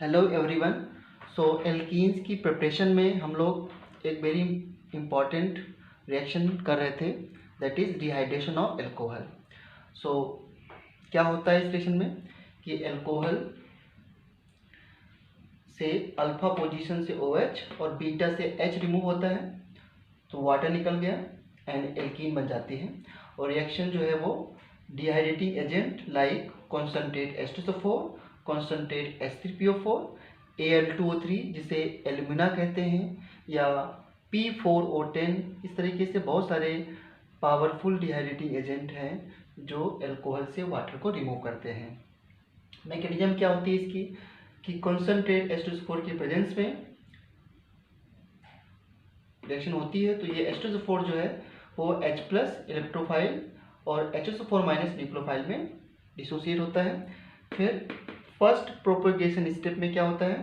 Hello everyone. So alkenes की preparation में हम लोग एक वेरी इम्पॉर्टेंट रिएक्शन कर रहे थे, that is dehydration of alcohol. So क्या होता है इस रिएक्शन में कि एल्कोहल से अल्फा पोजीशन से OH और बीटा से H रिमूव होता है, तो वाटर निकल गया एंड एल्कीन बन जाती है। और रिएक्शन जो है वो dehydrating agent like concentrate H2SO4, concentrate H3PO4, Al2O3 जिसे एल्यूमिना कहते हैं, या P4O10, इस तरीके से बहुत सारे पावरफुल डिहाइड्रेटिंग एजेंट हैं जो एल्कोहल से वाटर को रिमूव करते हैं। मैकेनिज्म क्या होती है इसकी कि कॉन्सनट्रेट H2SO4 की प्रेजेंस में रिएक्शन होती है, तो ये H2SO4 जो है वो H+ इलेक्ट्रोफाइल और HSO4- न्यूक्लियोफाइल में डिसोसिएट होता है। फिर फर्स्ट प्रोपेगेशन स्टेप में क्या होता है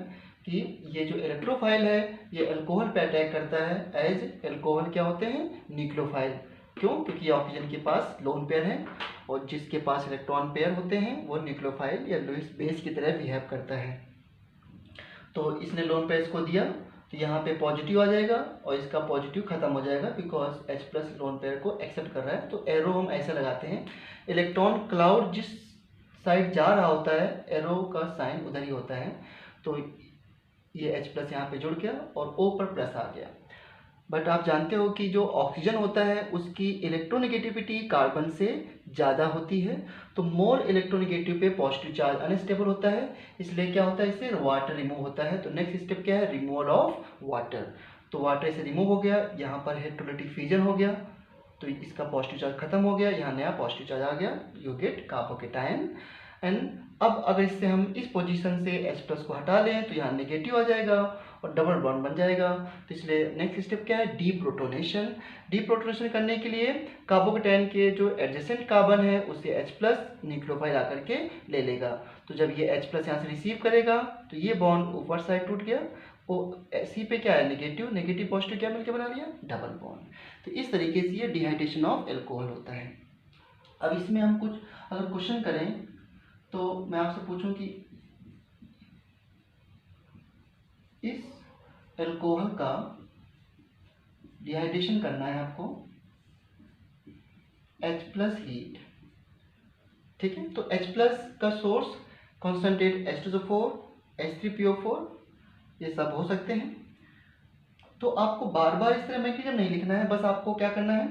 कि ये जो इलेक्ट्रोफाइल है ये अल्कोहल पे अटैक करता है एज एल्कोहल क्या होते हैं, न्यूक्लियोफाइल। क्यों? क्योंकि ये ऑक्सीजन के पास लोन पेयर है और जिसके पास इलेक्ट्रॉन पेयर होते हैं वो न्यूक्लियोफाइल या लुईस बेस की तरह बिहेव करता है। तो इसने लोन पेयर इसको दिया तो यहाँ पे पॉजिटिव आ जाएगा और इसका पॉजिटिव खत्म हो जाएगा बिकॉज H+ लोन पेयर को एक्सेप्ट कर रहा है। तो एरो हम ऐसा लगाते हैं, इलेक्ट्रॉन क्लाउड जिस साइड जा रहा होता है एरो का साइन उधर ही होता है। तो ये H+ यहाँ पे जुड़ गया और O पर प्लस आ गया। बट आप जानते हो कि जो ऑक्सीजन होता है उसकी इलेक्ट्रोनेगेटिविटी कार्बन से ज़्यादा होती है, तो मोर इलेक्ट्रोनेगेटिव पे पॉजिटिव चार्ज अनस्टेबल होता है, इसलिए क्या होता है, इससे वाटर रिमूव होता है। तो नेक्स्ट स्टेप क्या है, रिमूवल ऑफ वाटर। तो वाटर से रिमूव हो गया, यहाँ पर इलेक्ट्रोलाइटिक फ्यूजन हो गया, तो इसका पॉजिटिव चार्ज खत्म हो गया, यहाँ नया पॉजिटिव चार्ज आ गया, यू गेट कार्बोकेटायन। एंड अब अगर इससे हम इस पोजीशन से H+ को हटा लें तो यहाँ नेगेटिव आ जाएगा और डबल बॉन्ड बन जाएगा। तो इसलिए नेक्स्ट स्टेप क्या है, डीप्रोटोनेशन। डीप्रोटोनेशन करने के लिए कार्बोकेटायन के जो एडजेसेंट कार्बन है उससे H+ न्यूक्लियोफाइल आकर के ले लेगा। तो जब ये H+ यहाँ से रिसीव करेगा तो ये बॉन्ड ऊपर साइड टूट गया, वो सी पे क्या है, नेगेटिव, नेगेटिव पॉजिटिव क्या मिलकर बना लिया, डबल बॉन्ड। तो इस तरीके से ये डिहाइड्रेशन ऑफ एल्कोहल होता है। अब इसमें हम कुछ अगर क्वेश्चन करें तो मैं आपसे पूछूं कि इस एल्कोहल का डिहाइड्रेशन करना है आपको H+ हीट, ठीक है। तो H+ का सोर्स कॉन्सनट्रेट H2SO4, H3PO4 ये सब हो सकते हैं। तो आपको बार बार इस तरह मैकेनिज्म नहीं लिखना है, बस आपको क्या करना है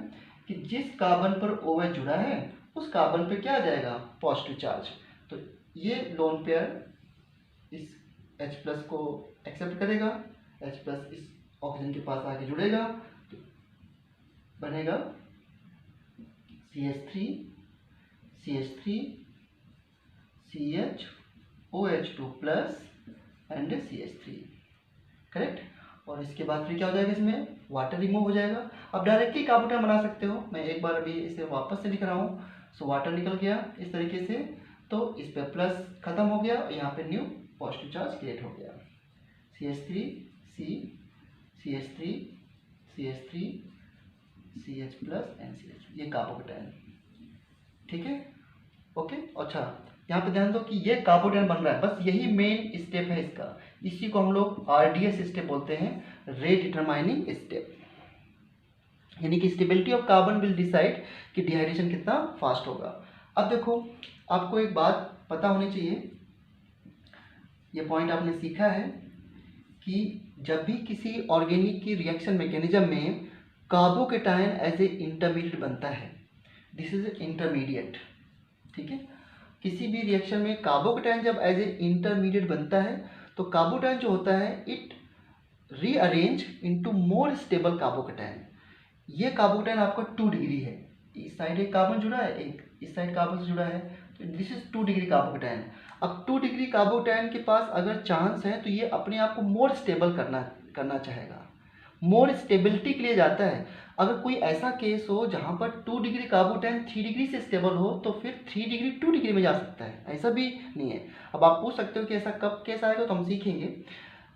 कि जिस कार्बन पर OH जुड़ा है उस कार्बन पे क्या आ जाएगा, पॉजिटिव चार्ज। तो ये लोन पेयर इस H+ को एक्सेप्ट करेगा, H+ इस ऑक्सीजन के पास आके जुड़ेगा तो बनेगा CH3 CH3 CH OH2+ and CH3, correct. और इसके बाद फिर क्या हो जाएगा, इसमें वाटर रिमूव हो जाएगा। अब डायरेक्टली कार्बोकेटायन बना सकते हो, मैं एक बार अभी इसे वापस से लिख रहा हूँ। सो वाटर निकल गया इस तरीके से, तो इस पर प्लस खत्म हो गया और यहाँ पे न्यू पॉजिटिव चार्ज क्रिएट हो गया, CH3 C CH3 CH3 CH+ and CH, ये कार्बोकेटायन, ठीक है, ओके। अच्छा यहाँ पे ध्यान दो कि ये कार्बोकेटायन बन रहा है, बस यही मेन स्टेप है इसका, इसी को हम लोग RDS स्टेप बोलते हैं, रेट डिटरमाइनिंग स्टेप। यानी कि stability of carbon will decide कि डिहाइड्रेशन कितना फास्ट होगा। अब देखो आपको एक बात पता होनी चाहिए, ये पॉइंट आपने सीखा है कि जब भी किसी ऑर्गेनिक की रिएक्शन मैकेनिज्म में कार्बोकेटायन एज ए इंटरमीडिएट बनता है, दिस इज इंटरमीडिएट, ठीक है। किसी भी रिएक्शन में कार्बोकेटायन जब एज ए इंटरमीडिएट बनता है तो कार्बोकेटायन जो होता है it rearrange into more stable carbocation. ये कार्बोकेटायन आपका 2 डिग्री है, इस साइड एक कार्बन जुड़ा है, एक इस साइड कार्बन से जुड़ा है, तो दिस इज 2 डिग्री कार्बोकेटायन। अब 2 डिग्री कार्बोकेटायन के पास अगर चांस है तो ये अपने आप को मोर स्टेबल करना चाहेगा, मोर स्टेबिलिटी के लिए जाता है। अगर कोई ऐसा केस हो जहाँ पर 2 डिग्री कार्बोकेटायन 3 डिग्री से स्टेबल हो तो फिर 3 डिग्री 2 डिग्री में जा सकता है, ऐसा भी नहीं है। अब आप पूछ सकते हो कि ऐसा कब केस आएगा, तो हम सीखेंगे।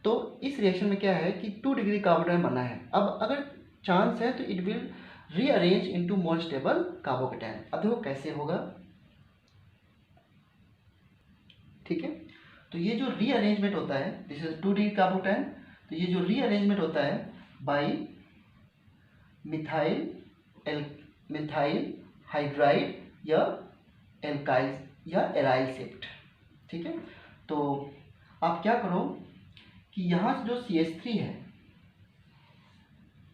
तो इस रिएक्शन में क्या है कि 2 डिग्री कार्बोकेटायन बना है, अब अगर चांस है तो it will rearrange into more stable carbocation. अब देखो कैसे होगा, ठीक है। तो ये जो रीअरेंजमेंट होता है, दिस इज 2 डिग्री कार्बोटैन, तो ये जो रीअरेंजमेंट होता है बाई मिथाइल हाइड्राइड या एल्काइल या एराइल शिफ्ट। ठीक है, तो आप क्या करो कि यहाँ से जो CH3 है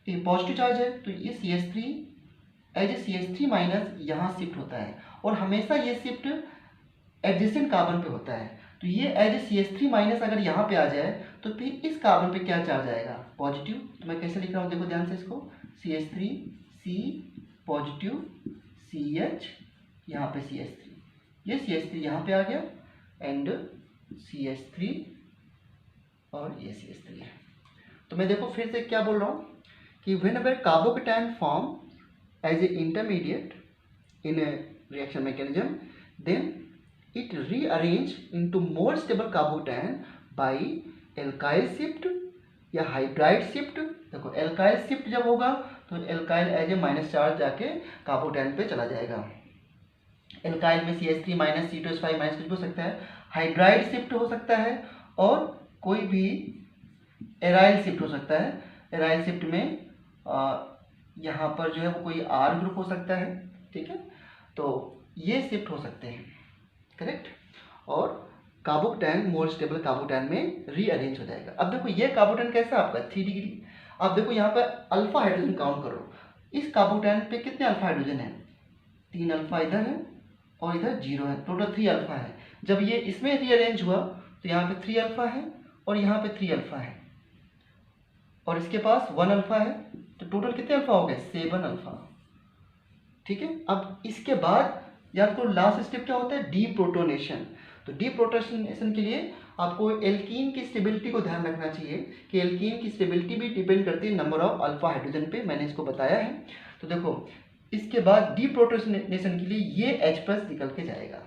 ये पॉजिटिव चार्ज है, तो ये CH3 as a CH3 minus यहाँ शिफ्ट होता है, और हमेशा ये शिफ्ट एडजेसेंट कार्बन पे होता है। तो ये एज ए CH3 माइनस अगर यहाँ पे आ जाए तो फिर इस कार्बन पे क्या चार्ज आएगा, पॉजिटिव। तो मैं कैसे लिख रहा हूँ, देखो ध्यान से इसको, CH3 C पॉजिटिव, CH यहाँ पे CH3, ये CH3 यहाँ पे आ गया एंड CH3 और ये CH3 है। तो मैं देखो फिर से क्या बोल रहा हूँ कि whenever carbocation form as a intermediate in a reaction mechanism, then it rearrange into more stable carbocation by alkyl shift या हाइड्राइड शिफ्ट। देखो एल्काइल शिफ्ट जब होगा तो alkyl as a minus charge जाके कार्बोटैन पे चला जाएगा। एल्काइल में CH3 माइनस C2H5 माइनस कुछ भी हो सकता है, हाइड्राइड शिफ्ट हो सकता है, और कोई भी एराइल शिफ्ट हो सकता है। एराइल शिफ्ट में यहाँ पर जो है वो कोई R ग्रुप हो सकता है। ठीक है, तो ये शिफ्ट हो सकते हैं, करेक्ट। और कार्बोटैन मोर स्टेबल कार्बोटैन में रीअरेंज हो जाएगा। अब देखो ये कार्बोटैन कैसा है आपका 3 डिग्री। अब देखो यहाँ पर अल्फा हाइड्रोजन काउंट करो, इस कार्बोटैन पे कितने अल्फा हाइड्रोजन है, 3 अल्फा इधर है और इधर 0 है, टोटल 3 अल्फा है। जब ये इसमें रीअरेंज हुआ तो यहाँ पे 3 अल्फा है और यहाँ पे 3 अल्फा है, और इसके पास 1 अल्फा है, तो टोटल कितने अल्फा हो गए, 7 अल्फा। ठीक है, अब इसके बाद याद करो लास्ट स्टेप क्या होता है, डीप्रोटोनेशन। तो डीप्रोटोनेशन के लिए आपको एल्कीन की स्टेबिलिटी को ध्यान रखना चाहिए कि एल्कीन की स्टेबिलिटी भी डिपेंड करती है नंबर ऑफ अल्फा हाइड्रोजन पे, मैंने इसको बताया है। तो देखो इसके बाद डीप्रोटोनेशन के लिए ये H+ निकल के जाएगा।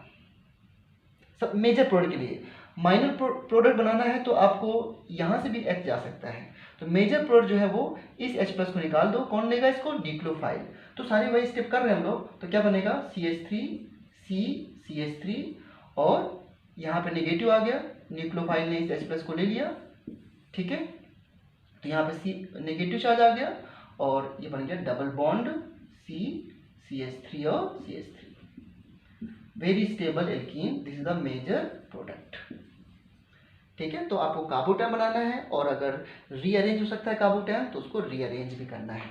सब मेजर प्रोडक्ट के लिए, माइनर प्रोडक्ट बनाना है तो आपको यहाँ से भी H जा सकता है। तो मेजर प्रोडक्ट जो है वो इस H+ को निकाल दो, कौन लेगा इसको, न्यूक्लियोफाइल। तो सारे वही स्टेप कर रहे हैं हम लोग, तो क्या बनेगा CH3 C CH3, और यहाँ पे नेगेटिव आ गया, न्यूक्लियोफाइल ने इस H+ को ले लिया। ठीक है, तो यहाँ पे C नेगेटिव चार्ज आ गया और ये बन गया डबल बॉन्ड C CH3 और CH3, very stable alkene, this is the major product. ठीक है, तो आपको कार्बोटैन बनाना है, और अगर रीअरेंज हो सकता है कार्बोटैन तो उसको रीअरेंज भी करना है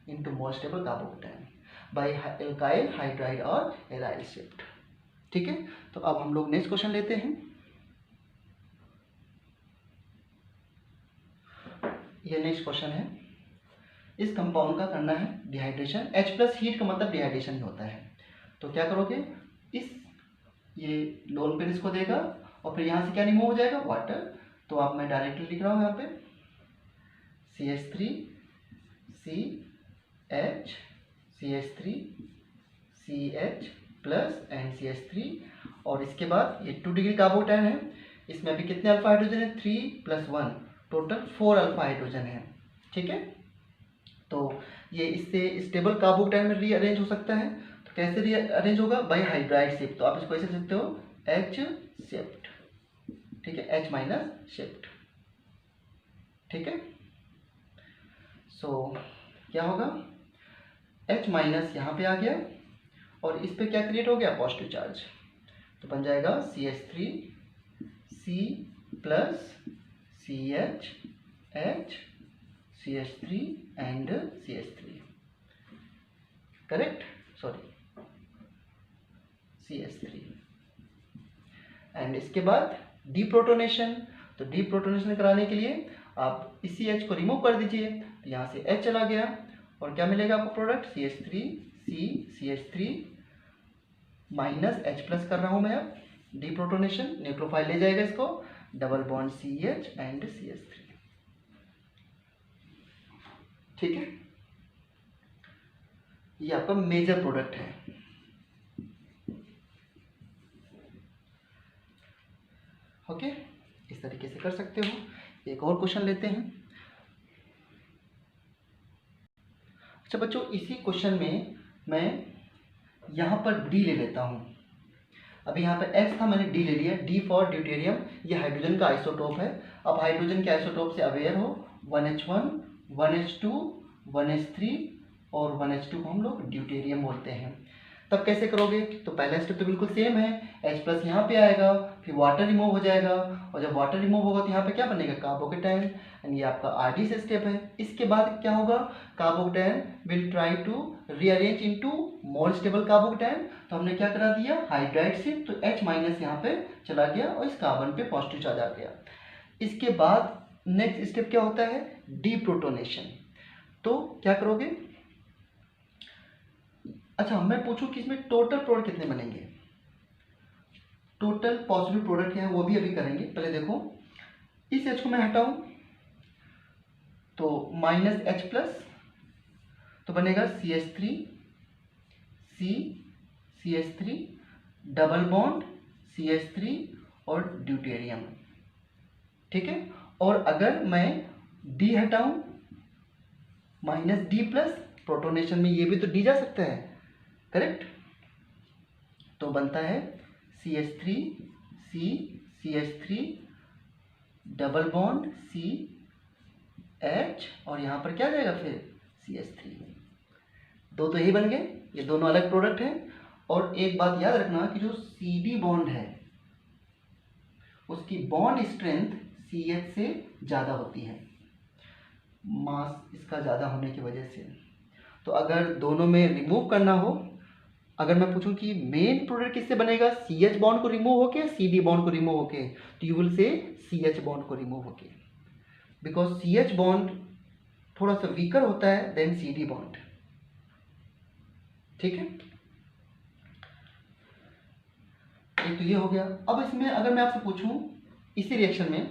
into more stable carbocation by alkyl hydride और एराइल शिफ्ट। ठीक है, तो अब हम लोग नेक्स्ट क्वेश्चन लेते हैं। ये नेक्स्ट क्वेश्चन है, इस कंपाउंड का करना है डिहाइड्रेशन। H+ हीट का मतलब डिहाइड्रेशन ही होता है। तो क्या करोगे, इस ये लोन पेयर इसको देगा और फिर यहाँ से क्या रिमूव हो जाएगा, वाटर। तो आप मैं डायरेक्टली लिख रहा हूँ यहाँ पे CH3 CH CH3 CH plus and CH3, और इसके बाद ये 2 डिग्री कार्बोटैन है, इसमें अभी कितने अल्फा हाइड्रोजन है, 3 + 1 टोटल 4 अल्फा हाइड्रोजन है। ठीक है, तो ये इससे स्टेबल कार्बोटैन में रीअरेंज हो सकता है। तो कैसे रीअरेंज होगा, बाय हाइड्राइड शिफ्ट। तो आप इसको ऐसे लिख सकते हो H शिफ्ट। ठीक है, H- शिफ्ट। ठीक है, सो क्या होगा, H- यहाँ पे आ गया और इस पे क्या क्रिएट हो गया, पॉजिटिव चार्ज। तो बन जाएगा CH3 C plus CH H CH3 and CH3, correct, sorry CH3। And इसके बाद डीप्रोटोनेशन। तो डीप्रोटोनेशन कराने के लिए आप इसी H को रिमूव कर दीजिए, तो यहाँ से H चला गया और क्या मिलेगा आपको product, CH3 C CH3 minus H+ कर रहा हूँ मैं। अब डीप्रोटोनेशन, न्यूक्लियोफाइल ले जाएगा इसको, double bond CH and CH3। ठीक है, ये आपका मेजर प्रोडक्ट है। ओके, इस तरीके से कर सकते हो। एक और क्वेश्चन लेते हैं। अच्छा बच्चों, इसी क्वेश्चन में मैं यहाँ पर D ले लेता हूँ। अभी यहाँ पे H था, मैंने D ले लिया, D फॉर ड्यूटेरियम, ये हाइड्रोजन का आइसोटोप है। अब हाइड्रोजन के आइसोटोप से अवेयर हो, 1H1, 1H2, 1H3 और 1H2 को हम लोग ड्यूटेरियम बोलते हैं। तब कैसे करोगे? तो पहला स्टेप तो बिल्कुल सेम है, H प्लस यहाँ पे आएगा, फिर वाटर रिमूव हो जाएगा, और जब वाटर रिमूव होगा तो यहाँ पे क्या बनेगा? कार्बोकेटायन, एंड ये आपका RD से स्टेप है। इसके बाद क्या होगा? Carbocation will try to rearrange into more stable carbocation. तो हमने क्या करा दिया? हाइड्राइड से, तो H माइनस यहाँ पे चला गया और इस कार्बन पे पॉजिटिव चार्ज आ गया। इसके बाद नेक्स्ट स्टेप क्या होता है? डीप्रोटोनेशन। तो क्या करोगे? अच्छा, मैं पूछूं कि इसमें टोटल प्रोडक्ट कितने बनेंगे? टोटल पॉसिबल प्रोडक्ट क्या है वो भी अभी करेंगे। पहले देखो, इस H को मैं हटाऊं तो माइनस H प्लस, तो बनेगा CH3, CH3, double bond CH3 और ड्यूटेरियम, ठीक है। और अगर मैं D हटाऊं, माइनस D प्लस, प्रोटोनेशन में ये भी तो D जा सकता है, करेक्ट। तो बनता है CH3, CH3, double bond CH, और यहाँ पर क्या जाएगा फिर? CH3। दो तो यही बन गए, ये दोनों अलग प्रोडक्ट हैं। और एक बात याद रखना कि जो CD बॉन्ड है उसकी बॉन्ड स्ट्रेंथ CH से ज़्यादा होती है, मास इसका ज़्यादा होने की वजह से। तो अगर दोनों में रिमूव करना हो, अगर मैं पूछूं कि मेन प्रोडक्ट किससे बनेगा? CH बॉन्ड को रिमूव होके, CD बॉन्ड को रिमूव होके, तो you will say CH bond को रिमूव होके, बिकॉज CH बॉन्ड थोड़ा सा वीकर होता है देन CD बॉन्ड, ठीक है। एक तो ये हो गया। अब इसमें अगर मैं आपसे पूछूं इसी रिएक्शन में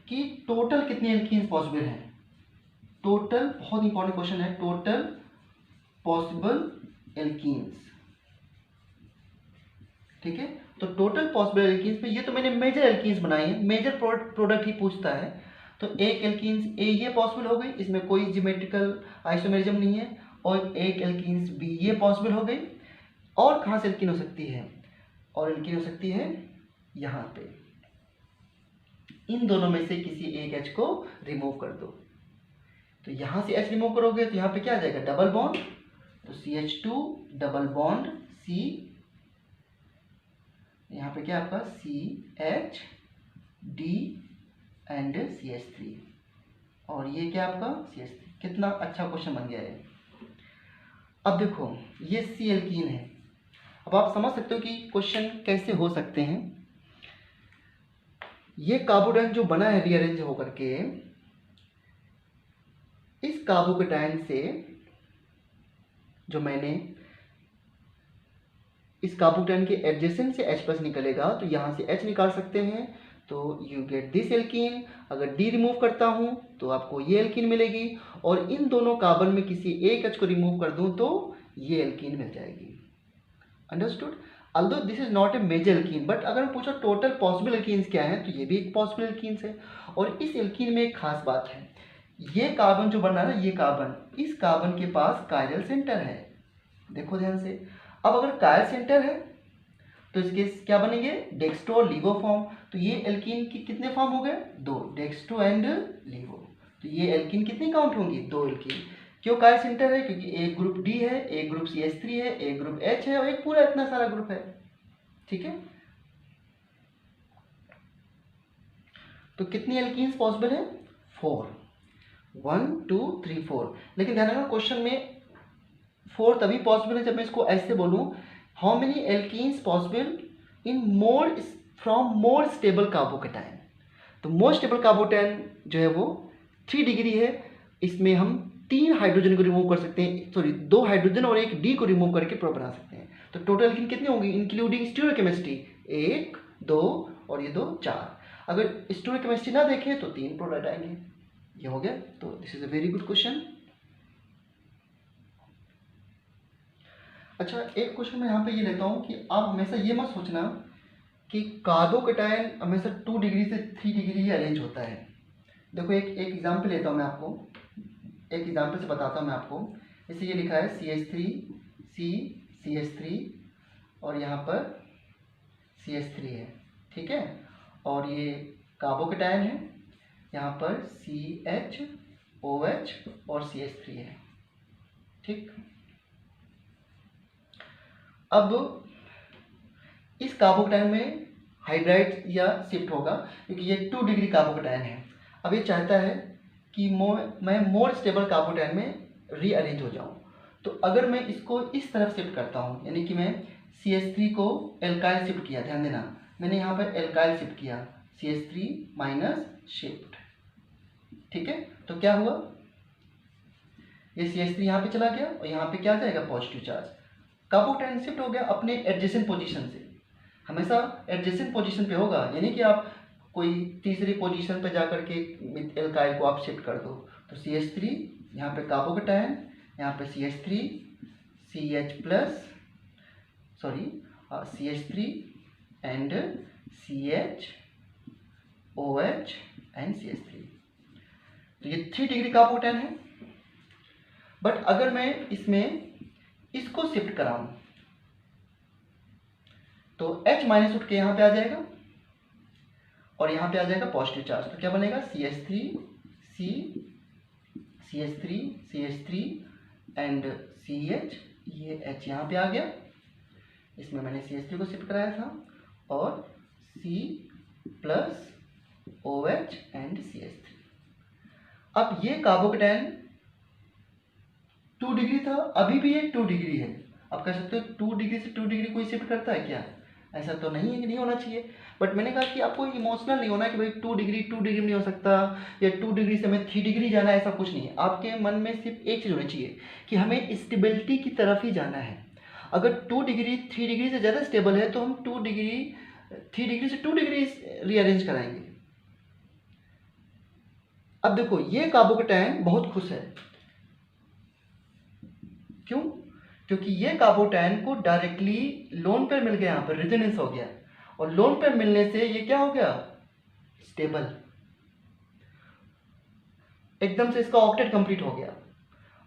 कि टोटल कितने एल्कीन्स पॉसिबल हैं? टोटल, बहुत इंपॉर्टेंट क्वेश्चन है, टोटल पॉसिबल एल्कीन्स, ठीक है। तो टोटल पॉसिबल एल्कीन्स में ये तो मैंने मेजर एल्कीन्स बनाए हैं, मेजर प्रोडक्ट ही पूछता है। तो एक एल्कीन्स A ये पॉसिबल हो गई, इसमें कोई ज्योमेट्रिकल आइसोमेरिज्म नहीं है, और एक एल्कीन्स B ये पॉसिबल हो गई। और कहाँ से एल्कीन हो सकती है? और एल्कीन हो सकती है यहाँ पे, इन दोनों में से किसी एक H को रिमूव कर दो। तो यहाँ से H रिमूव करोगे तो यहाँ पे क्या आ जाएगा? डबल बॉन्ड, तो CH2 डबल बॉन्ड C, यहाँ पे क्या आपका CH D एंड CH3, और ये क्या आपका CH3। कितना अच्छा क्वेश्चन बन गया है। अब देखो, ये C एल्कीन है। अब आप समझ सकते हो कि क्वेश्चन कैसे हो सकते हैं। ये कार्बोकेटायन जो बना है रीअरेंज होकर के, इस कार्बोकेटायन से जो मैंने इस कार्बोकेटायन के एडजेसेंट से H प्लस निकलेगा, तो यहाँ से H निकाल सकते हैं, तो यू गेट दिस एल्कीन। अगर D रिमूव करता हूँ तो आपको ये एल्कीन मिलेगी, और इन दोनों कार्बन में किसी एक H को रिमूव कर दूँ तो ये एल्कीन मिल जाएगी। Understood? Although this is not a major alkene, but अगर पूछो टोटल पॉसिबल एल्कीन्स क्या है, तो ये भी एक पॉसिबल एल्कीन्स है। और इस एल्कीन में एक खास बात है, ये कार्बन जो बन रहा है ना, ये कार्बन, इस कार्बन के पास कायरल सेंटर है। देखो ध्यान से, अब अगर कायरल सेंटर है तो इसके क्या बनेंगे? डेक्स्ट्रो और लिवो फॉर्म। तो ये एल्कीन की कितने फॉर्म हो गए? 2, डेक्स्ट्रो एंड लिवो। तो ये एल्कीन कितनी काउंट होंगी? 2 एल्कीन। क्यों कायरल सेंटर है? क्योंकि एक ग्रुप D है, एक ग्रुप CH3 है, एक ग्रुप H है, और एक पूरा इतना सारा ग्रुप है, ठीक है। तो कितनी एल्कीन्स पॉसिबल है? 4, 1 2 3 4। लेकिन ध्यान रखना, क्वेश्चन में 4 तभी पॉसिबल है जब मैं इसको ऐसे बोलूं, how many alkenes possible in more from more stable carbocation. तो मोर स्टेबल कार्बोकेटायन जो है वो 3 डिग्री है, इसमें हम 3 हाइड्रोजन को रिमूव कर सकते हैं, सॉरी 2 हाइड्रोजन और एक D को रिमूव करके प्रो बना सकते हैं। तो टोटल एल्कीन कितनी होंगी इंक्लूडिंग स्टीरियोकेमिस्ट्री? 1 2 और ये 2 4। अगर स्टीरियोकेमिस्ट्री ना देखें तो 3 प्रोडक्ट आएंगे। ये हो गया। तो this is a very good question. अच्छा, एक क्वेश्चन मैं यहाँ पे ये लेता हूँ कि आप हमेशा ये मत सोचना कि कार्बोकेटायन हमेशा 2 डिग्री से 3 डिग्री ही अरेंज होता है। देखो एक एग्जाम्पल लेता हूँ मैं आपको, एक एग्जाम्पल से बताता हूँ मैं आपको। जैसे ये लिखा है CH3 CH3 और यहाँ पर CH3 है, ठीक है। और ये कार्बोकेटायन है, यहाँ पर CH OH और CH3 है, ठीक। अब इस कार्बोकेटायन में हाइड्राइड या शिफ्ट होगा क्योंकि ये 2 डिग्री कार्बोकेटायन है। अब ये चाहता है कि मैं मोर स्टेबल कार्बोकेटायन में रीअरेंज हो जाऊं। तो अगर मैं इसको इस तरफ शिफ्ट करता हूं, यानी कि मैं CH3 को एल्काइल शिफ्ट किया, ध्यान देना मैंने यहाँ पर एल्काइल शिफ्ट किया, CH3 माइनस शिफ्ट, ठीक है। तो क्या हुआ, ये CH3 यहाँ पे चला गया और यहाँ पे क्या आ जाएगा, पॉजिटिव चार्ज। कार्बोकेटायन शिफ्ट हो गया अपने एडजेसेंट पोजीशन से, हमेशा एडजेसेंट पोजीशन पे होगा, यानी कि आप कोई तीसरी पोजीशन पे जाकर के एल्काइल को आप शिफ्ट कर दो। तो CH3 यहाँ पे कार्बोकेटायन, यहाँ पे CH3 CH3 and CH OH and CH3। तो ये 3 डिग्री कार्बोकेटायन है। बट अगर मैं इसमें इसको शिफ्ट कराऊं तो H माइनस उठ के यहाँ पे आ जाएगा और यहाँ पे आ जाएगा पॉजिटिव चार्ज। तो क्या बनेगा, CH3 एंड CH, ये H यहाँ पे आ गया, इसमें मैंने CH3 को शिफ्ट कराया था, और C plus OH and CH3। अब ये कार्बोकेटायन 2 डिग्री था, अभी भी ये 2 डिग्री है। आप कह सकते हो 2 डिग्री से 2 डिग्री कोई शिफ्ट करता है क्या, ऐसा तो नहीं है कि नहीं होना चाहिए। बट मैंने कहा कि आपको इमोशनल नहीं होना कि भाई 2 डिग्री नहीं हो सकता, या 2 डिग्री से हमें 3 डिग्री जाना है, ऐसा कुछ नहीं है। आपके मन में सिर्फ एक चीज़ होनी चाहिए कि हमें स्टेबिलिटी की तरफ ही जाना है। अगर 2 डिग्री 3 डिग्री से ज़्यादा स्टेबल है तो हम 3 डिग्री से 2 डिग्री रीअरेंज कराएंगे। अब देखो ये कार्बोकेटायन बहुत खुश है, क्यों, क्योंकि ये कार्बोकेटायन को डायरेक्टली लोन पेयर मिल गया, यहाँ पर रेजोनेंस हो गया, और लोन पेयर मिलने से ये क्या हो गया, स्टेबल, एकदम से इसका ऑक्टेट कंप्लीट हो गया।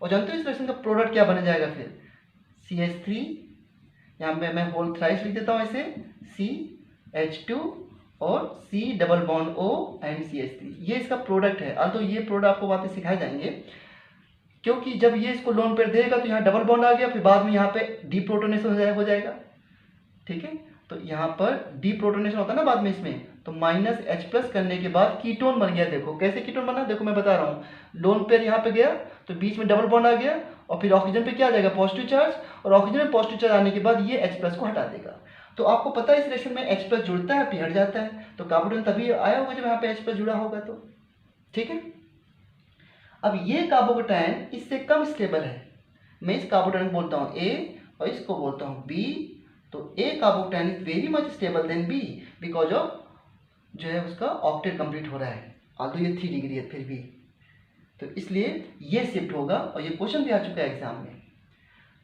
और जानते हो इस रिएक्शन का प्रोडक्ट क्या बन जाएगा फिर, CH3, यहाँ पे मैं होल थ्राइस लिख देता हूँ ऐसे, CH2 और C double bond O and CH3, ये इसका प्रोडक्ट है। तो ये प्रोडक्ट आपको बातें सिखाए जाएंगे, क्योंकि जब ये इसको लोन पेयर देगा तो यहाँ डबल बॉन्ड आ गया, फिर बाद में यहाँ पे डीप्रोटोनेशन हो जाएगा, ठीक है। तो यहाँ पर डीप्रोटोनेशन होता है ना बाद में इसमें, तो माइनस H+ करने के बाद कीटोन बन गया। देखो कैसे कीटोन बना, देखो मैं बता रहा हूँ, लोन पेयर यहाँ पे गया तो बीच में डबल बॉन्ड आ गया, और फिर ऑक्सीजन पे क्या आ जाएगा, पॉजिटिव चार्ज, और ऑक्सीजन में पॉजिटिव चार्ज आने के बाद ये H+ को हटा देगा। तो आपको पता है इस रिएक्शन में H+ जुड़ता है फिर हट जाता है, तो कार्बोकेटायन तभी आया होगा जब यहाँ पे H+ जुड़ा होगा, तो ठीक है। अब ये कार्बोकेटायन इससे कम स्टेबल है, मैं इस कार्बोकेटायन को बोलता हूँ A और इसको बोलता हूँ B। तो A carbocation is very much stable then B because of जो है उसका ऑक्टेट कंप्लीट हो रहा है, आल्दो ये 3 डिग्री है फिर भी, तो इसलिए ये शिफ्ट होगा, और ये क्वेश्चन भी आ चुका है एग्जाम में।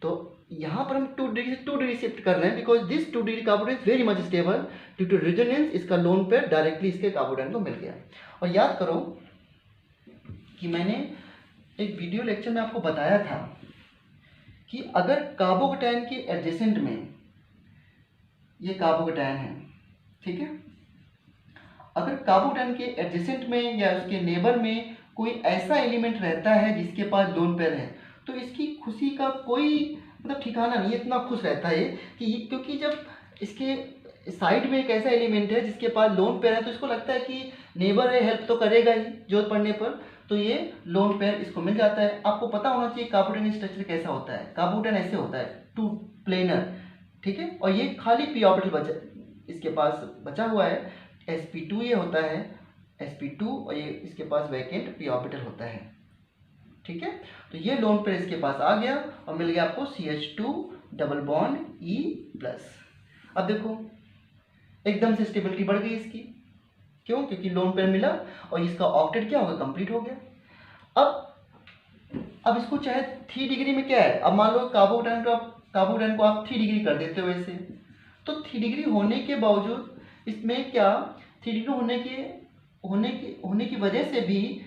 तो यहाँ पर हम 2 डिग्री से 2 डिग्री शिफ्ट कर रहे हैं because this 2 degree carbocation is very much stable due to resonance, इसका लोन पेयर डायरेक्टली इसके कार्बोकेटायन को मिल गया। और याद करो कि मैंने एक वीडियो लेक्चर में आपको बताया था कि अगर कार्बोकेटायन के एडजेसेंट में, ये कार्बोकेटायन है, ठीक है, अगर कार्बोकेटायन के एडजेसेंट में या उसके नेबर में कोई ऐसा एलिमेंट रहता है जिसके पास लोन पेयर है, तो इसकी खुशी का कोई मतलब ठिकाना नहीं है, इतना खुश रहता है कि क्योंकि जब इसके साइड में एक ऐसा एलिमेंट है जिसके पास लोन पेयर है तो इसको लगता है कि नेबर है, हेल्प तो करेगा ही जरूरत पड़ने पर, तो ये लोन पेयर इसको मिल जाता है। आपको पता होना चाहिए कार्बोकेटायन स्ट्रक्चर कैसा होता है, कार्बोकेटायन ऐसे होता है 2 प्लेनर, ठीक है, और ये खाली p ऑर्बिटल इसके पास बचा हुआ है, sp2 ये होता है, sp2, और ये इसके पास वैकेंट p ऑर्बिटल होता है, ठीक है। तो ये लोन पेयर इसके पास आ गया और मिल गया आपको CH2 डबल बॉन्ड E+। अब देखो एकदम से स्टेबिलिटी बढ़ गई इसकी, क्यों, क्योंकि लोन पेयर मिला और इसका ऑक्टेट क्या होगा, कंप्लीट हो गया। अब इसको चाहे 3 डिग्री में क्या है, अब मान लो कार्बोकेटायन को आप 3 डिग्री कर देते हो ऐसे, तो 3 डिग्री होने के बावजूद इसमें क्या 3 डिग्री होने की वजह से भी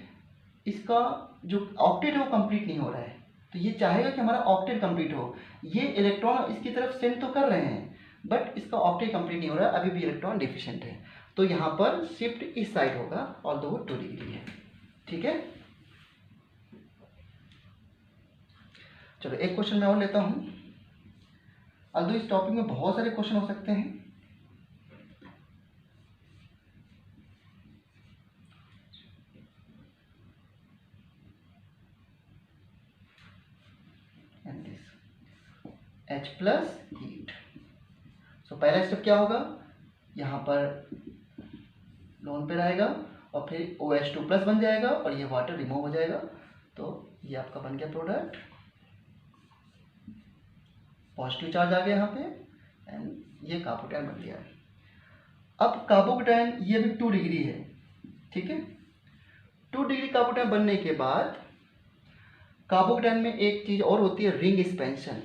इसका जो ऑक्टेट है वो कंप्लीट नहीं हो रहा है। तो ये चाहेगा कि हमारा ऑक्टेट कंप्लीट हो, ये इलेक्ट्रॉन इसकी तरफ सेंड तो कर रहे हैं बट इसका ऑक्टेट कंप्लीट नहीं हो रहा है, अभी भी इलेक्ट्रॉन डिफिशिएंट है। तो यहाँ पर शिफ्ट इस साइड होगा, ऑल्दो वो 2 डिग्री है। ठीक है, चलो एक क्वेश्चन मैं और लेता हूँ। ऑल्दो इस टॉपिक में बहुत सारे क्वेश्चन हो सकते हैं। And this H plus heat. So पहला स्टेप क्या होगा, यहाँ पर लोन पे रहेगा और फिर OH2 प्लस बन जाएगा और ये वाटर रिमूव हो जाएगा। तो ये आपका बन गया प्रोडक्ट, पॉजिटिव चार्ज आ गया यहाँ पे, एंड ये कार्बोकैटायन बन गया। अब कार्बोकैटायन ये भी 2 डिग्री है। ठीक है, 2 डिग्री कार्बोकैटायन बनने के बाद कार्बोकैटायन में एक चीज़ और होती है, रिंग एक्सपेंशन।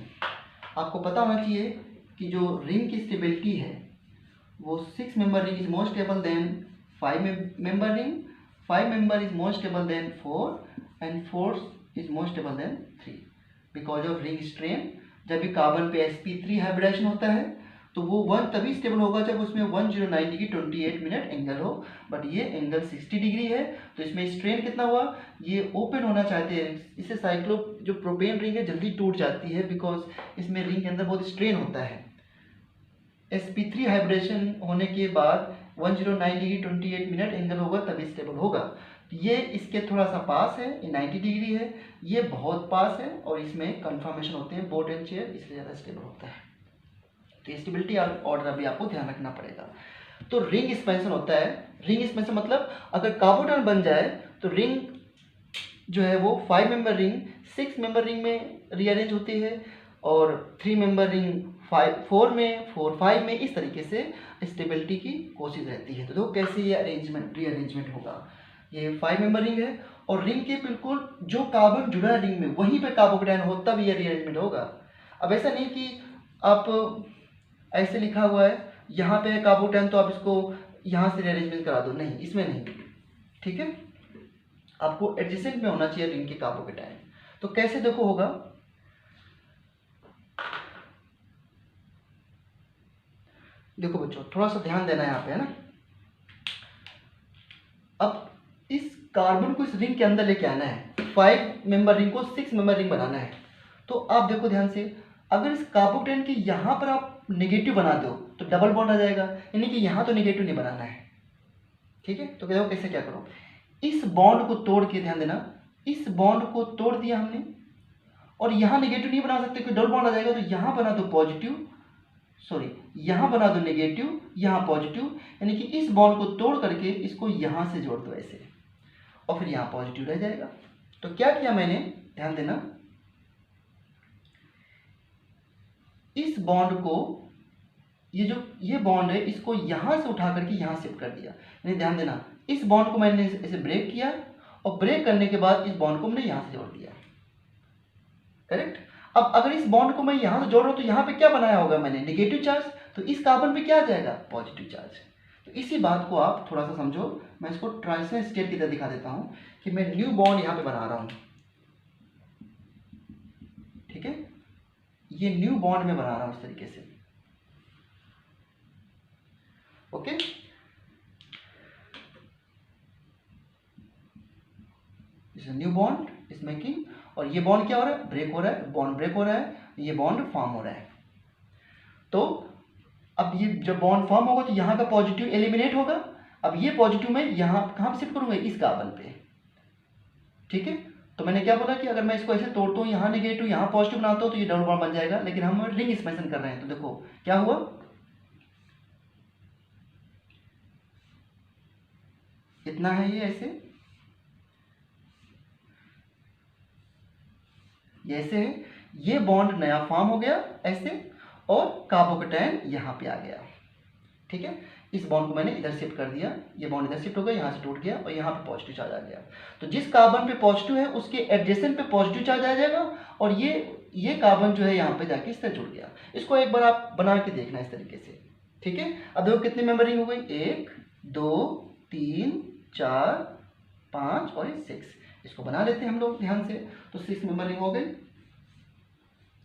आपको पता होना चाहिए कि जो रिंग की स्टेबिलिटी है वो 6 member ring is more stable then 5 member ring, 5 member is more stable then 4 and 4 is more stable then 3 because of ring strain. जब भी कार्बन पे sp3 हाइब्रिडाइजेशन होता है तो वो 1 तभी स्टेबल होगा जब उसमें 109 डिग्री 28 मिनट एंगल हो, बट ये एंगल 60 डिग्री है। तो इसमें स्ट्रेन कितना हुआ, ये ओपन होना चाहते हैं, इससे साइक्लो जो प्रोपेन रिंग है जल्दी टूट जाती है बिकॉज इसमें रिंग के अंदर बहुत स्ट्रेन होता है। sp3 हाइब्रिडेशन होने के बाद 109 डिग्री 28 मिनट एंगल होगा तभी स्टेबल होगा। ये इसके थोड़ा सा पास है, ये 90 डिग्री है, ये बहुत पास है और इसमें कन्फर्मेशन होते हैं बोट एंड चेयर, इसलिए ज़्यादा स्टेबल होता है। तो स्टेबिलिटी ऑर्डर अभी आपको ध्यान रखना पड़ेगा। तो रिंग एक्सपेंशन होता है, रिंग एक्सपेंशन मतलब अगर कार्बोकैटायन बन जाए तो रिंग जो है वो 5 मेंबर रिंग 6 मेंबर रिंग में रीअरेंज होती है और 3 मेंबर रिंग 4 में 4 5 में, इस तरीके से स्टेबिलिटी की कोशिश रहती है। तो देखो कैसे ये अरेंजमेंट रीअरेंजमेंट होगा। ये 5 मेंबर रिंग है और रिंग के बिल्कुल जो कार्बन जुड़ा है रिंग में वहीं पे कार्बोकैटायन हो, तब ये रीअरेंजमेंट होगा। अब ऐसा नहीं कि आप ऐसे लिखा हुआ है यहाँ पे है कार्बोकैटायन तो आप इसको यहाँ से रीअरेंजमेंट करा दो, नहीं, इसमें नहीं। ठीक है, आपको एडजेसेंट में होना चाहिए रिंग के कार्बोकैटायन। तो कैसे देखो होगा, देखो बच्चों थोड़ा सा ध्यान देना है यहाँ पे, है ना। अब इस कार्बन को इस रिंग के अंदर लेके आना है, 5 मेंबर रिंग को 6 मेंबर रिंग बनाना है। तो आप देखो ध्यान से, अगर इस कार्बोकैटायन के यहाँ पर आप नेगेटिव बना दो तो डबल बॉन्ड आ जाएगा, यानी कि यहाँ तो नेगेटिव नहीं बनाना है। ठीक है, तो देखो कैसे क्या करो, इस बॉन्ड को तोड़ के, ध्यान देना, इस बॉन्ड को तोड़ दिया हमने और यहाँ नेगेटिव नहीं बना सकते क्योंकि डबल बॉन्ड आ जाएगा। तो यहाँ बना दो पॉजिटिव, सॉरी यहाँ बना दो नेगेटिव, यहाँ पॉजिटिव, यानी कि इस बॉन्ड को तोड़ करके इसको यहाँ से जोड़ दो ऐसे, और फिर यहाँ पॉजिटिव रह जाएगा। तो क्या किया मैंने, ध्यान देना, इस बॉन्ड को, ये बॉन्ड है, इसको यहाँ से उठा करके यहाँ शिफ्ट कर दिया। यानी ध्यान देना, इस बॉन्ड को मैंने ऐसे ब्रेक किया और ब्रेक करने के बाद इस बॉन्ड को मैंने यहाँ से जोड़ दिया। करेक्ट। अब अगर इस बॉन्ड को मैं यहाँ से जोड़ रहा हूँ तो यहाँ पे क्या बनाया होगा मैंने, नेगेटिव चार्ज, तो इस कार्बन पे क्या आ जाएगा, पॉजिटिव चार्ज। तो इसी बात को आप थोड़ा सा समझो। मैं इसको ट्रांजिशन स्टेट की तरह दिखा देता हूँ कि मैं न्यू बॉन्ड यहाँ पे बना रहा हूँ। ठीक है, ये न्यू बॉन्ड में बना रहा हूँ इस तरीके से। Okay, new bond is making, और ये बॉन्ड क्या हो रहा है, ब्रेक हो रहा है, बॉन्ड ब्रेक हो रहा है, ये बॉन्ड फॉर्म हो रहा है। तो अब ये जब बॉन्ड फॉर्म होगा तो यहाँ का पॉजिटिव एलिमिनेट होगा। अब ये पॉजिटिव मैं यहाँ कहाँ पे शिफ्ट करूंगा, इस कार्बन पे। ठीक है, तो मैंने क्या बोला कि अगर मैं इसको ऐसे तोड़ता हूँ, यहाँ नेगेटिव यहाँ पॉजिटिव बनाता हूँ तो ये डबल बॉन्ड बन जाएगा, लेकिन हम रिंग एक्सपेंशन कर रहे हैं। तो देखो क्या हुआ, इतना है, ये ऐसे, ये ऐसे है, ये बॉन्ड नया फॉर्म हो गया ऐसे, और कार्बोकैटायन यहाँ पे आ गया। ठीक है, इस बॉन्ड को मैंने इधर शिफ्ट कर दिया, ये बॉन्ड इधर शिफ्ट हो गया, यहाँ से टूट गया और यहाँ पे पॉजिटिव चार्ज आ गया। तो जिस कार्बन पे पॉजिटिव है उसके एडजेसेंट पे पॉजिटिव चार्ज आ जाएगा, और ये कार्बन जो है यहाँ पे जाके इस तरह जुड़ गया। इसको एक बार आप बना के देखना इस तरीके से। ठीक है, अब देखो कितनी मेंबरिंग हो गई, 1 2 3 4 5 और 6। इसको बना लेते हैं हम लोग ध्यान से। तो 6 मेंबरिंग हो गई,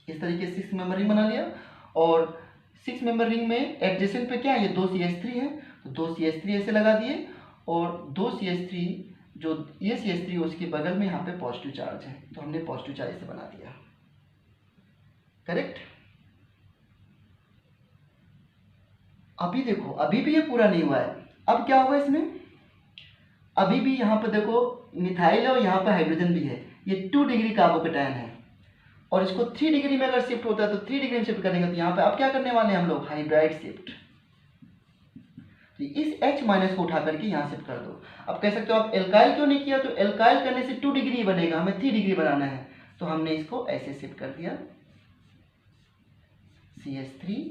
इस तरीके से 6 मेंबरिंग बना लिया। और 6 मेंबर रिंग में एडजेसेंट पे क्या है, ये 2 CH3 है, तो 2 CH3 ऐसे लगा दिए और 2 CH3 जो ये CH3 उसके बगल में यहाँ पे पॉजिटिव चार्ज है, तो हमने पॉजिटिव चार्ज से बना दिया। करेक्ट। अभी देखो, अभी भी ये पूरा नहीं हुआ है। अब क्या होगा इसमें, अभी भी यहाँ पे देखो मिथाइल है और यहाँ पे हाइड्रोजन भी है, ये 2 डिग्री कार्बोकेटायन है और इसको 3 डिग्री में अगर शिफ्ट होता है तो 3 डिग्री में शिफ्ट करेंगे, तो यहाँ पे अब क्या करने वाले हैं हम लोग, हाइड्राइड शिफ्ट। तो इस H माइनस को उठा करके यहाँ शिफ्ट कर दो। अब कह सकते हो आप एल्काइल क्यों नहीं किया, तो एल्काइल करने से 2 डिग्री बनेगा, हमें 3 डिग्री बनाना है, तो हमने इसको ऐसे शिफ्ट कर दिया, CH3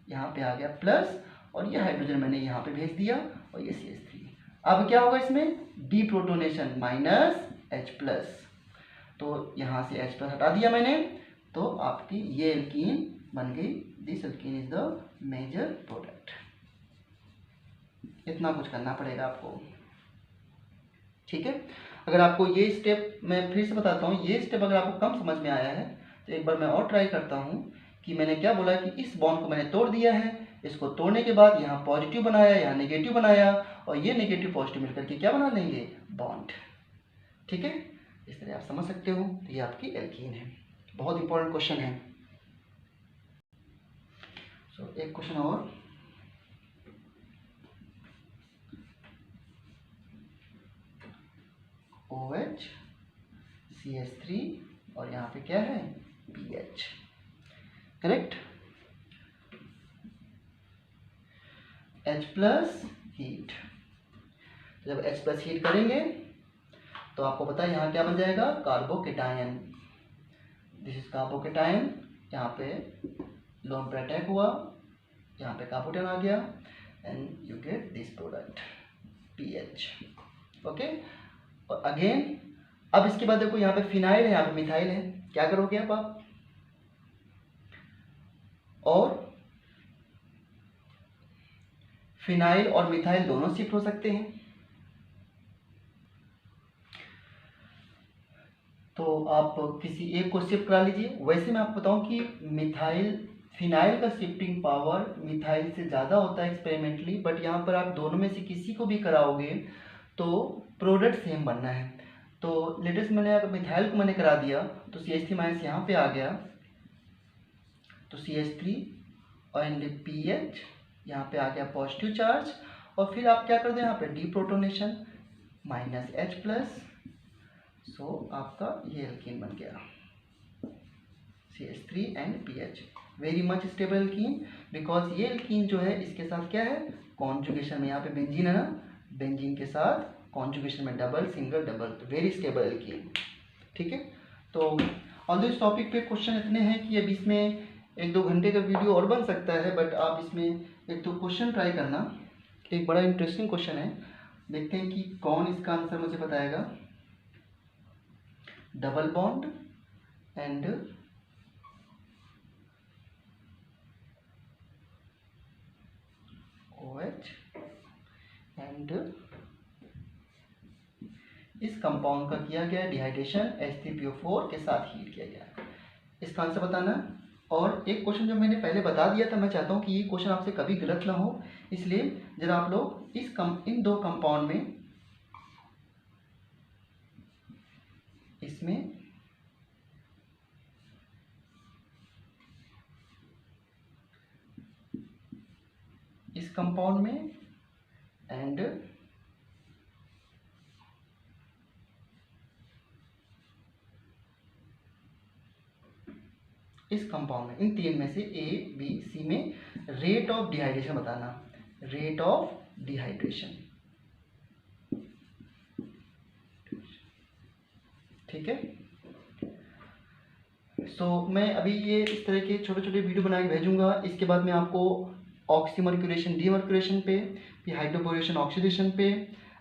यहाँ पे आ गया प्लस और ये हाइड्रोजन मैंने यहाँ पे भेज दिया और ये CH3। अब क्या होगा इसमें, डीप्रोटोनेशन माइनस H प्लस, तो यहाँ से H प्लस हटा दिया मैंने, तो आपकी ये एल्कीन बन गई। This alkene is the major product. इतना कुछ करना पड़ेगा आपको, ठीक है। अगर आपको ये स्टेप, मैं फिर से बताता हूँ, ये स्टेप अगर आपको कम समझ में आया है तो एक बार मैं और ट्राई करता हूँ कि मैंने क्या बोला कि इस बॉन्ड को मैंने तोड़ दिया है, इसको तोड़ने के बाद यहाँ पॉजिटिव बनाया, यहाँ नेगेटिव बनाया और ये नेगेटिव पॉजिटिव मिलकर के क्या बना लेंगे, बॉन्ड। ठीक है, इस तरह आप समझ सकते हो। तो ये आपकी एल्कीन है, बहुत इंपॉर्टेंट क्वेश्चन है। एक क्वेश्चन और, OH CH3 और यहाँ पे क्या है, PH। Correct. H plus heat, जब H प्लस हीट करेंगे तो आपको पता है यहाँ क्या बन जाएगा, कार्बोकेटायन। दिस इज कार्बोकेटायन, यहाँ पे लोन पर अटैक हुआ, यहाँ पे कार्बोकेटायन आ गया and you get this product PH। Okay, और अगेन अब इसके बाद देखो यहाँ पे फिनाइल है, यहाँ पे मिथाइल है, क्या करोगे अब आप, और फिनाइल और मिथाइल दोनों शिफ्ट हो सकते हैं। तो आप किसी एक को शिफ्ट करा लीजिए। वैसे मैं आपको बताऊं कि मिथाइल फिनाइल का शिफ्टिंग पावर मिथाइल से ज़्यादा होता है एक्सपेरिमेंटली, बट यहाँ पर आप दोनों में से किसी को भी कराओगे तो प्रोडक्ट सेम बनना है। तो लेटेस्ट मैंने अगर मिथाइल को मैंने करा दिया तो CH3 माइनस यहाँ पे आ गया, तो CH3 एंड PH यहाँ पे आ गया पॉजिटिव चार्ज, और फिर आप क्या कर दो यहाँ पे डीप्रोटोनेशन माइनस H प्लस, सो आपका ये एल्कीन बन गया CH3 and PH। Very much stable alkene, because ये एल्कीन जो है इसके साथ क्या है, कॉन्जुगेशन में, यहाँ पे बेंजीन है ना, बेंजीन के साथ कॉन्जुगेशन में डबल सिंगल डबल, तो वेरी स्टेबल एल्कीन। ठीक है, तो ऑन दिस टॉपिक पे क्वेश्चन इतने हैं कि अभी इसमें 1-2 घंटे का वीडियो और बन सकता है, बट आप इसमें एक तो क्वेश्चन ट्राई करना। एक बड़ा इंटरेस्टिंग क्वेश्चन है, देखते हैं कि कौन इसका आंसर मुझे बताएगा। Double bond and OH and इस कंपाउंड का किया गया डिहाइड्रेशन H3PO4 के साथ हीट किया गया, इसका आंसर बताना। और एक क्वेश्चन जो मैंने पहले बता दिया था, मैं चाहता हूँ कि ये क्वेश्चन आपसे कभी गलत ना हो, इसलिए जरा आप लोग इन 2 कंपाउंड में इसमें इस कंपाउंड में एंड इस कंपाउंड में, इन 3 में से A, B, C में रेट ऑफ डिहाइड्रेशन बताना, रेट ऑफ डिहाइड्रेशन। ठीक है, सो मैं अभी ये इस तरह के छोटे छोटे वीडियो बना के भेजूंगा। इसके बाद मैं आपको ऑक्सीमर्क्यूरेशन डीमर्क्यूरेशन पे, फिर हाइड्रोबोरेशन ऑक्सीडेशन पे,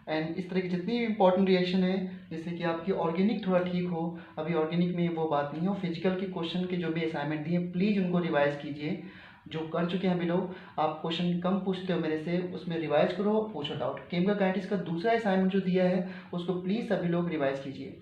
एंड इस तरह की जितनी भी इंपॉर्टेंट रिएक्शन है, जैसे कि आपकी ऑर्गेनिक थोड़ा ठीक हो, अभी ऑर्गेनिक में वो बात नहीं हो, फिजिकल के क्वेश्चन के जो भी असाइनमेंट दिए प्लीज़ उनको रिवाइज कीजिए। जो कर चुके हैं अभी लोग, आप क्वेश्चन कम पूछते हो मेरे से, उसमें रिवाइज करो, पूछो डाउट। केमिकल काइनेटिक्स का दूसरा असाइनमेंट जो दिया है उसको प्लीज़ सभी लोग रिवाइज कीजिए।